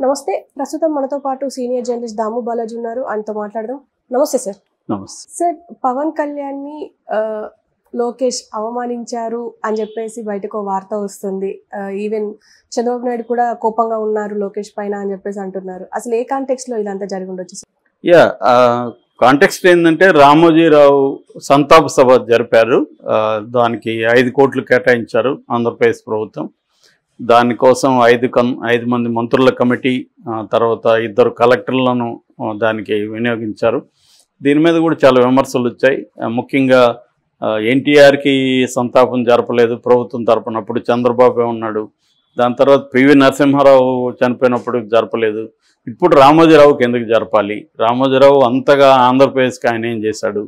నమస్తే. ప్రస్తుతం మనతో పాటు సీనియర్ జర్నలిస్ట్ దాము బాలాజీ ఉన్నారు. ఆయనతో మాట్లాడదాం. నమస్తే సార్. నమస్తే సార్, పవన్ కళ్యాణ్ని లోకేష్ అవమానించారు అని చెప్పేసి బయటకు వార్త వస్తుంది. ఈవెన్ చంద్రబాబు నాయుడు కూడా కోపంగా ఉన్నారు లోకేష్ పైన అని చెప్పేసి అంటున్నారు. అసలు ఏ కాంటెక్స్ట్ లో ఇదంతా జరిగి ఉండొచ్చు సార్? యా కాంటెక్స్ట్ ఏంటంటే రామోజీరావు సంతాప సభ జరిపారు. దానికి 5 కోట్లు కేటాయించారు ఆంధ్రప్రదేశ్ ప్రభుత్వం. దానికోసం 5 మంది మంత్రుల కమిటీ, తర్వాత 2 కలెక్టర్లను దానికి వినియోగించారు. దీని మీద కూడా చాలా విమర్శలు వచ్చాయి. ముఖ్యంగా ఎన్టీఆర్కి సంతాపం జరపలేదు ప్రభుత్వం తరపున, అప్పుడు చంద్రబాబు ఉన్నాడు. దాని తర్వాత పివి నరసింహారావు చనిపోయినప్పుడు జరపలేదు. ఇప్పుడు రామోజీరావుకి ఎందుకు జరపాలి? రామోజీరావు అంతగా ఆంధ్రప్రదేశ్కి ఆయన ఏం చేశాడు?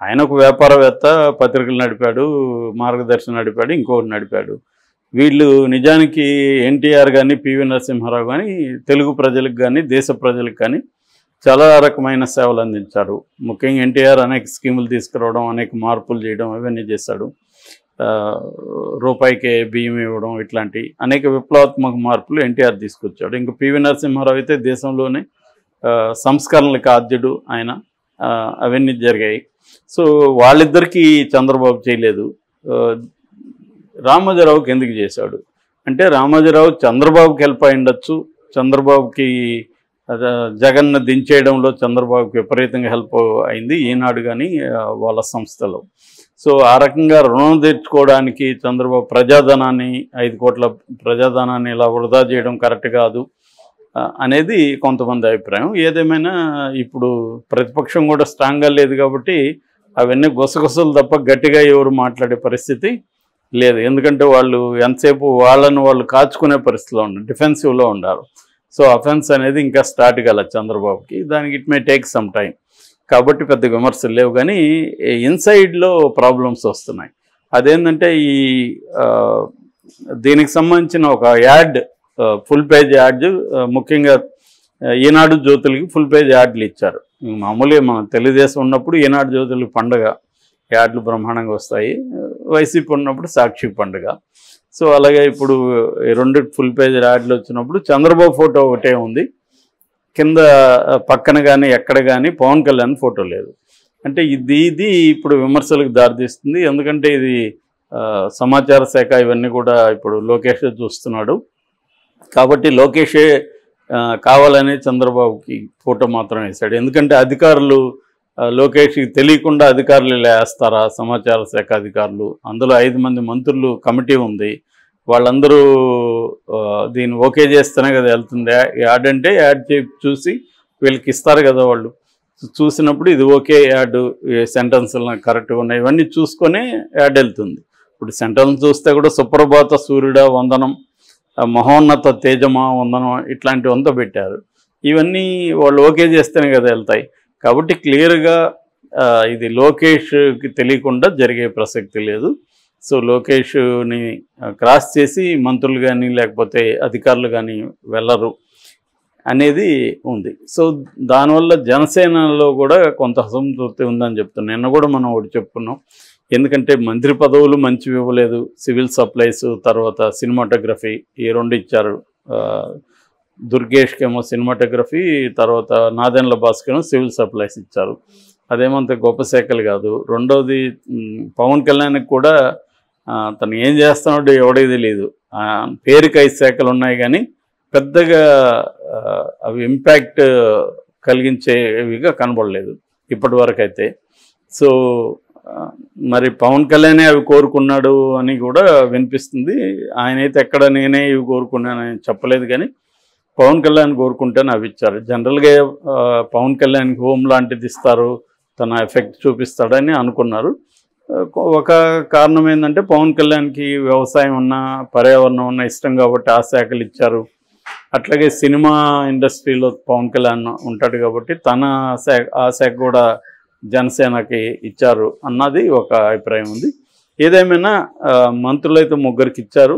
ఆయన ఒక వ్యాపారవేత్త, పత్రికలు నడిపాడు, మార్గదర్శనం నడిపాడు, ఇంకొకటి నడిపాడు. వీళ్ళు నిజానికి ఎన్టీఆర్ కానీ పివి నరసింహారావు కానీ తెలుగు ప్రజలకు కానీ దేశ ప్రజలకు కానీ చాలా రకమైన సేవలు అందించారు. ముఖ్యంగా ఎన్టీఆర్ అనేక స్కీములు తీసుకురావడం, అనేక మార్పులు చేయడం, ఇవన్నీ చేశాడు. రూపాయికే బియ్యం ఇవ్వడం, ఇట్లాంటి అనేక విప్లవాత్మక మార్పులు ఎన్టీఆర్ తీసుకొచ్చాడు. ఇంకా పివి నరసింహారావు అయితే దేశంలోనే సంస్కరణలకు ఆద్యుడు ఆయన. అవన్నీ జరిగాయి. సో వాళ్ళిద్దరికీ చంద్రబాబు చేయలేదు. రామోజీరావుకి ఎందుకు చేశాడు అంటే, రామోజీరావు చంద్రబాబుకి హెల్ప్ అయి ఉండొచ్చు. చంద్రబాబుకి జగన్ను దించేయడంలో చంద్రబాబుకి విపరీతంగా హెల్ప్ అయింది ఈనాడు కానీ వాళ్ళ సంస్థలో. సో ఆ రకంగా రుణం తీర్చుకోవడానికి చంద్రబాబు ప్రజాధనాన్ని 5 కోట్ల ప్రజాధనాన్ని ఇలా వృధా చేయడం కరెక్ట్ కాదు అనేది కొంతమంది అభిప్రాయం. ఏదేమైనా ఇప్పుడు ప్రతిపక్షం కూడా స్ట్రాంగ్గా లేదు కాబట్టి అవన్నీ గుసగుసలు తప్ప గట్టిగా ఎవరు మాట్లాడే పరిస్థితి లేదు. ఎందుకంటే వాళ్ళు ఎంతసేపు వాళ్ళు కాచుకునే పరిస్థితిలో ఉన్నారు, డిఫెన్సివ్లో ఉండారు. సో అఫెన్స్ అనేది ఇంకా స్టార్ట్ కాలేదు చంద్రబాబుకి. దానికి it may take some time. కాబట్టి పెద్ద విమర్శలు లేవు, కానీ ఇన్సైడ్లో ప్రాబ్లమ్స్ వస్తున్నాయి. అదేంటంటే దీనికి సంబంధించిన ఒక యాడ్, ఫుల్ పేజ్ యాడ్, ముఖ్యంగా ఈనాడు జ్యోతులకి ఫుల్ పేజ్ యాడ్లు ఇచ్చారు. మామూలుగా మన తెలుగుదేశం ఉన్నప్పుడు ఈనాడు జ్యోతులకి పండుగ, యాడ్లు బ్రహ్మాండంగా వస్తాయి. వైసీపీ ఉన్నప్పుడు సాక్షి పండుగ. సో అలాగే ఇప్పుడు 2 ఫుల్ పేజ్ యాడ్లు వచ్చినప్పుడు చంద్రబాబు ఫోటో ఒకటే ఉంది, కింద పక్కన కానీ ఎక్కడ కానీ పవన్ కళ్యాణ్ ఫోటో లేదు. అంటే ఇది ఇప్పుడు విమర్శలకు దారితీస్తుంది. ఎందుకంటే ఇది సమాచార శాఖ ఇవన్నీ కూడా ఇప్పుడు లోకేష్ చూస్తున్నాడు కాబట్టి లోకేషే కావాలని చంద్రబాబుకి ఫోటో మాత్రం వేశాడు. ఎందుకంటే అధికారులు లోకేష్కి తెలియకుండా అధికారులు ఇలా వేస్తారా? సమాచార శాఖ అధికారులు, అందులో 5 మంది మంత్రులు కమిటీ ఉంది, వాళ్ళందరూ దీన్ని ఓకే చేస్తేనే కదా వెళ్తుంది. యాడ్ అంటే యాడ్ చూసి వీళ్ళకి ఇస్తారు కదా, వాళ్ళు చూసినప్పుడు ఇది ఓకే యాడ్, సెంటెన్స్లు కరెక్ట్గా ఉన్నాయి, ఇవన్నీ చూసుకొని యాడ్ వెళ్తుంది. ఇప్పుడు సెంటెన్స్ చూస్తే కూడా సుప్రభాత సూర్యుడ వందనం, మహోన్నత తేజమా వందనం, ఇట్లాంటివంతా పెట్టారు. ఇవన్నీ వాళ్ళు ఓకే చేస్తేనే కదా వెళ్తాయి. కాబట్టి క్లియర్గా ఇది లోకేష్కి తెలియకుండా జరిగే ప్రసక్తి లేదు. సో లోకేష్ని క్రాస్ చేసి మంత్రులు కానీ లేకపోతే అధికారులు కానీ వెళ్ళరు అనేది ఉంది. సో దానివల్ల జనసేనలో కూడా కొంత అసంతృప్తి ఉందని చెప్తున్నాను. నిన్న కూడా మనం ఒకటి చెప్పుకున్నాం. ఎందుకంటే మంత్రి పదవులు మంచివి ఇవ్వలేదు, సివిల్ సప్లైస్, తర్వాత సినిమాటోగ్రఫీ, ఈ 2 ఇచ్చారు. దుర్గేష్కేమో సినిమాటోగ్రఫీ, తర్వాత నాదెండ్ల భాస్కర్ సివిల్ సప్లైస్ ఇచ్చారు. అదేమంత గొప్ప శాఖలు కాదు. రెండవది పవన్ కళ్యాణ్కి కూడా తను ఏం చేస్తున్నాడో ఎవడికి తెలియదు. పేరుకి 5 శాఖలు ఉన్నాయి కానీ పెద్దగా అవి ఇంపాక్ట్ కలిగించేవిగా కనబడలేదు ఇప్పటి వరకు అయితే. సో మరి పవన్ కళ్యాణే అవి కోరుకున్నాడు అని కూడా వినిపిస్తుంది. ఆయనైతే ఎక్కడ నేనే ఇవి కోరుకున్నానని చెప్పలేదు, కానీ పవన్ కళ్యాణ్ కోరుకుంటేనే అవి ఇచ్చారు. జనరల్గా పవన్ కళ్యాణ్కి హోమ్ లాంటిది ఇస్తారు, తన ఎఫెక్ట్ చూపిస్తాడని అనుకున్నారు. ఒక కారణం ఏంటంటే పవన్ కళ్యాణ్కి వ్యవసాయం ఉన్న, పర్యావరణం ఉన్న ఇష్టం కాబట్టి ఆ శాఖలు ఇచ్చారు. అట్లాగే సినిమా ఇండస్ట్రీలో పవన్ కళ్యాణ్ ఉంటాడు కాబట్టి ఆ శాఖ కూడా జనసేనకి ఇచ్చారు అన్నది ఒక అభిప్రాయం ఉంది. ఏదేమైనా మంత్రులైతే 3కి ఇచ్చారు.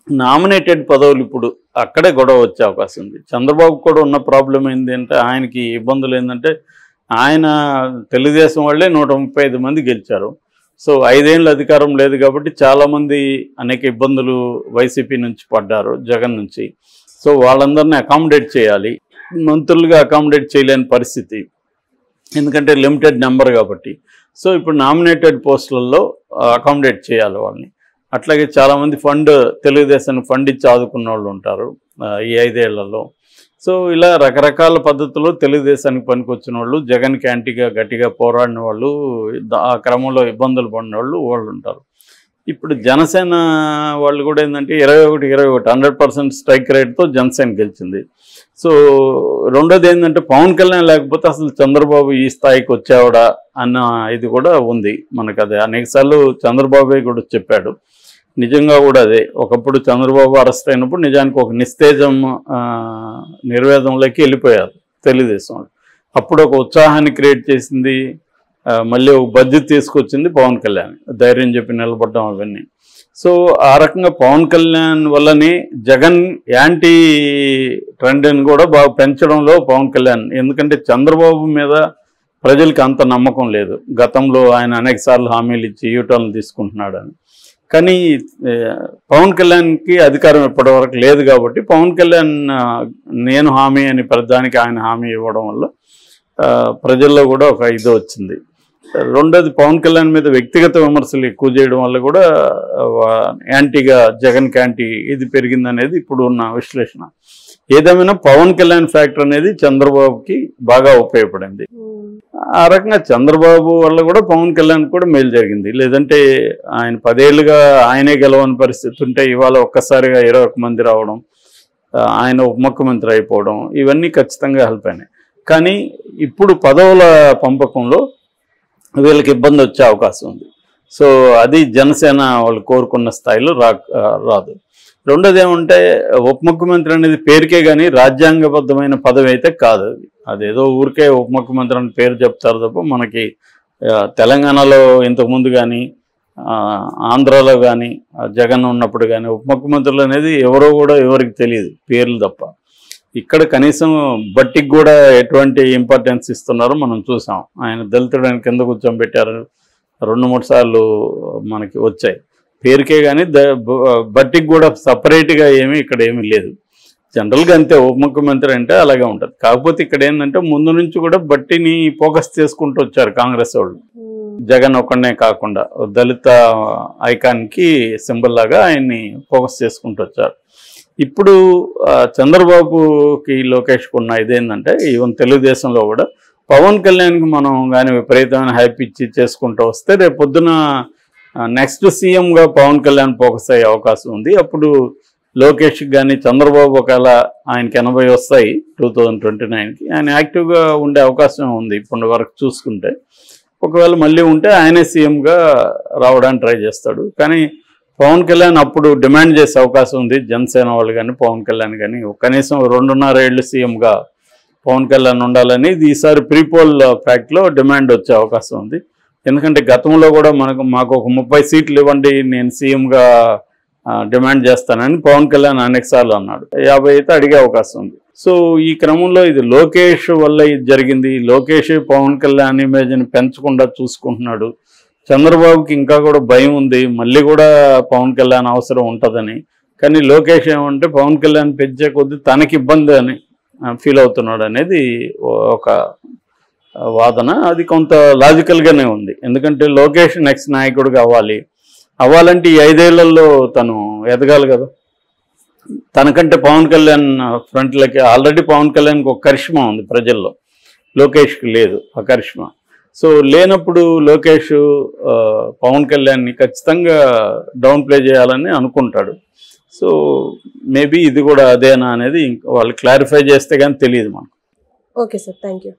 నామినేటెడ్ పదవులు ఇప్పుడు అక్కడే గొడవ వచ్చే అవకాశం ఉంది. చంద్రబాబు కూడా ఉన్న ప్రాబ్లం ఏంటంటే, ఆయనకి ఇబ్బందులు ఏంటంటే, ఆయన తెలుగుదేశం వాళ్ళే 135 మంది గెలిచారు. సో 5 ఏళ్ళు అధికారం లేదు కాబట్టి చాలామంది అనేక ఇబ్బందులు వైసీపీ నుంచి పడ్డారు, జగన్ నుంచి. సో వాళ్ళందరినీ అకామిడేట్ చేయాలి. మంత్రులుగా అకామిడేట్ చేయలేని పరిస్థితి, ఎందుకంటే లిమిటెడ్ నెంబర్ కాబట్టి. సో ఇప్పుడు నామినేటెడ్ పోస్టులలో అకామిడేట్ చేయాలి వాళ్ళని. అట్లాగే చాలామంది తెలుగుదేశానికి ఫండ్ ఇచ్చి ఆదుకున్న వాళ్ళు ఉంటారు ఈ 5 ఏళ్లలో. సో ఇలా రకరకాల పద్ధతుల్లో తెలుగుదేశానికి పనికొచ్చిన వాళ్ళు, జగన్కి యాంటీగా గట్టిగా పోరాడిన వాళ్ళు, ఆ క్రమంలో ఇబ్బందులు పడిన వాళ్ళు ఉంటారు. ఇప్పుడు జనసేన వాళ్ళు కూడా ఏంటంటే 21 100% స్ట్రైక్ రేట్తో జనసేన గెలిచింది. సో రెండోది ఏంటంటే పవన్ కళ్యాణ్ లేకపోతే అసలు చంద్రబాబు ఈ స్థాయికి వచ్చేవాడా అన్న ఇది కూడా ఉంది మనకు. అదే అనేకసార్లు చంద్రబాబే కూడా చెప్పాడు. నిజంగా కూడా అదే, ఒకప్పుడు చంద్రబాబు అరెస్ట్ అయినప్పుడు నిజానికి ఒక నిస్తేజం నిర్వేదంలోకి వెళ్ళిపోయారు తెలుగుదేశం. అప్పుడు ఒక ఉత్సాహాన్ని క్రియేట్ చేసింది, మళ్ళీ ఒక బడ్జెట్ తీసుకొచ్చింది పవన్ కళ్యాణ్, ధైర్యం చెప్పి నిలబడ్డం అవన్నీ. సో ఆ రకంగా పవన్ కళ్యాణ్ వల్లనే జగన్ యాంటీ ట్రెండ్ని కూడా బాగా పెంచడంలో పవన్ కళ్యాణ్, ఎందుకంటే చంద్రబాబు మీద ప్రజలకి అంత నమ్మకం లేదు. గతంలో ఆయన అనేకసార్లు హామీలు ఇచ్చి యూటర్న్లు తీసుకుంటున్నాడని. కానీ పవన్ కళ్యాణ్కి అధికారం ఇప్పటివరకు లేదు కాబట్టి పవన్ కళ్యాణ్ నేను హామీ అని ప్రధానికి ఆయన హామీ ఇవ్వడం వల్ల ప్రజల్లో కూడా ఒక ఇది వచ్చింది. రెండోది పవన్ కళ్యాణ్ మీద వ్యక్తిగత విమర్శలు ఎక్కువ చేయడం వల్ల కూడా యాంటీగా జగన్కి యాంటీ ఇది పెరిగిందనేది ఇప్పుడు ఉన్న విశ్లేషణ. ఏదేమైనా పవన్ కళ్యాణ్ ఫ్యాక్టర్ అనేది చంద్రబాబుకి బాగా ఉపయోగపడింది. ఆ రకంగా చంద్రబాబు వల్ల కూడా పవన్ కళ్యాణ్ కూడా మేలు జరిగింది. లేదంటే ఆయన 10 ఏళ్ళుగా ఆయనే గెలవని పరిస్థితి ఉంటే ఇవాళ ఒక్కసారిగా 21 మంది రావడం, ఆయన ఉప ముఖ్యమంత్రి అయిపోవడం, ఇవన్నీ ఖచ్చితంగా హెల్ప్ అయినాయి. కానీ ఇప్పుడు పదవుల పంపకంలో వీళ్ళకి ఇబ్బంది వచ్చే అవకాశం ఉంది. సో అది జనసేన వాళ్ళు కోరుకున్న స్థాయిలో రాదు. రెండోది ఏమంటే ఉప ముఖ్యమంత్రి అనేది పేరుకే కానీ రాజ్యాంగబద్ధమైన పదవి అయితే కాదు. అదేదో ఊరికే ఉప ముఖ్యమంత్రి అని పేరు చెప్తారు తప్ప మనకి తెలంగాణలో ఇంతకుముందు కానీ ఆంధ్రాలో కానీ జగన్ ఉన్నప్పుడు కానీ ఉప ముఖ్యమంత్రులు అనేది ఎవరో కూడా ఎవరికి తెలియదు, పేర్లు తప్ప. ఇక్కడ కనీసం బట్టికి కూడా ఎటువంటి ఇంపార్టెన్స్ ఇస్తున్నారో మనం చూసాం. ఆయన దళితుడని కింద కూర్చోబెట్టారు, 2-3 సార్లు మనకి వచ్చాయి పేరుకే, కానీ బట్టికి కూడా సపరేట్గా ఇక్కడ ఏమీ లేదు. జనరల్గా అంతే, ఉప ముఖ్యమంత్రి అంటే అలాగే ఉంటుంది. కాకపోతే ఇక్కడ ఏంటంటే ముందు నుంచి కూడా బట్టిని ఫోకస్ చేసుకుంటూ వచ్చారు కాంగ్రెస్ వాళ్ళు. జగన్ ఒక్కడనే కాకుండా దళిత ఐకాన్కి సింబల్ లాగా ఆయన్ని ఫోకస్ చేసుకుంటూ వచ్చారు. ఇప్పుడు చంద్రబాబుకి లోకేష్కి ఉన్న ఇదేంటంటే ఈవెన్ తెలుగుదేశంలో కూడా పవన్ కళ్యాణ్కి మనం కానీ విపరీతమైన హైప్ ఇచ్చి చేసుకుంటూ వస్తే రేపు పొద్దున నెక్స్ట్ సీఎంగా పవన్ కళ్యాణ్ ఫోకస్ అయ్యే అవకాశం ఉంది. అప్పుడు లోకేష్కి కానీ చంద్రబాబు ఒకవేళ ఆయనకి 80 వస్తాయి 2029కి, ఆయన యాక్టివ్గా ఉండే అవకాశం ఉంది ఇప్పటి వరకు చూసుకుంటే. ఒకవేళ మళ్ళీ ఉంటే ఆయనే సీఎంగా రావడానికి ట్రై చేస్తాడు. కానీ పవన్ కళ్యాణ్ అప్పుడు డిమాండ్ చేసే అవకాశం ఉంది. జనసేన వాళ్ళు కానీ పవన్ కళ్యాణ్ కానీ కనీసం 2.5 ఏళ్ళు సీఎంగా పవన్ కళ్యాణ్ ఉండాలని ఈసారి ప్రీపోల్ ఫ్యాక్ట్లో డిమాండ్ వచ్చే అవకాశం ఉంది. ఎందుకంటే గతంలో కూడా మాకు ఒక 30 సీట్లు ఇవ్వండి నేను సీఎంగా డిమాండ్ చేస్తానని పవన్ కళ్యాణ్ అనేకసార్లు అన్నాడు. 50 అయితే అడిగే అవకాశం ఉంది. సో ఈ క్రమంలో ఇది లోకేష్ వల్ల ఇది జరిగింది. లోకేష్ పవన్ కళ్యాణ్ ఇమేజ్ని పెంచకుండా చూసుకుంటున్నాడు. చంద్రబాబుకి ఇంకా కూడా భయం ఉంది, మళ్ళీ కూడా పవన్ కళ్యాణ్ అవసరం ఉంటుందని. కానీ లోకేష్ ఏమంటే పవన్ కళ్యాణ్ పెంచే కొద్దీ తనకి ఇబ్బంది అని ఫీల్ అవుతున్నాడు అనేది ఒక వాదన. అది కొంత లాజికల్గానే ఉంది. ఎందుకంటే లోకేష్ నెక్స్ట్ నాయకుడిగా అవ్వాలంటే ఈ 5 ఏళ్లలో తను ఎదగాలి కదా. తనకంటే పవన్ కళ్యాణ్ ఫ్రంట్లకి ఆల్రెడీ పవన్ కళ్యాణ్కి ఒక కరిష్మా ఉంది ప్రజల్లో, లోకేష్కి లేదు ఆ కరిష్మా. సో లేనప్పుడు లోకేష్ పవన్ కళ్యాణ్ని ఖచ్చితంగా డౌన్ ప్లే చేయాలని అనుకుంటాడు. సో మేబీ ఇది కూడా అదేనా అనేది వాళ్ళు క్లారిఫై చేస్తే కానీ తెలియదు మనకు. Okay sir, thank you.